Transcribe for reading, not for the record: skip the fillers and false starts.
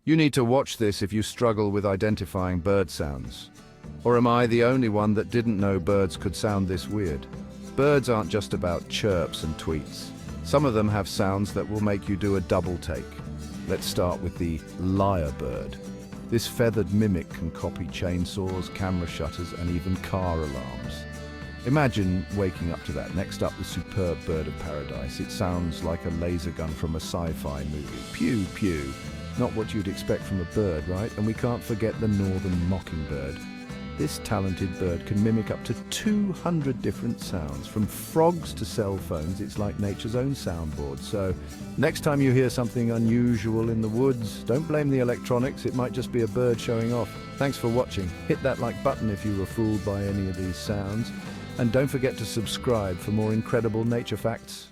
You need to watch this if you struggle with identifying bird sounds. Or am I the only one that didn't know birds could sound this weird? Birds aren't just about chirps and tweets. Some of them have sounds that will make you do a double take. Let's start with the lyrebird. This feathered mimic can copy chainsaws, camera shutters, and even car alarms. Imagine waking up to that. Next up, the superb bird of paradise. It sounds like a laser gun from a sci-fi movie. Pew, pew. Not what you'd expect from a bird, right? And we can't forget the northern mockingbird. This talented bird can mimic up to 200 different sounds. From frogs to cell phones, it's like nature's own soundboard. So, next time you hear something unusual in the woods, don't blame the electronics, it might just be a bird showing off. Thanks for watching. Hit that like button if you were fooled by any of these sounds. And don't forget to subscribe for more incredible nature facts.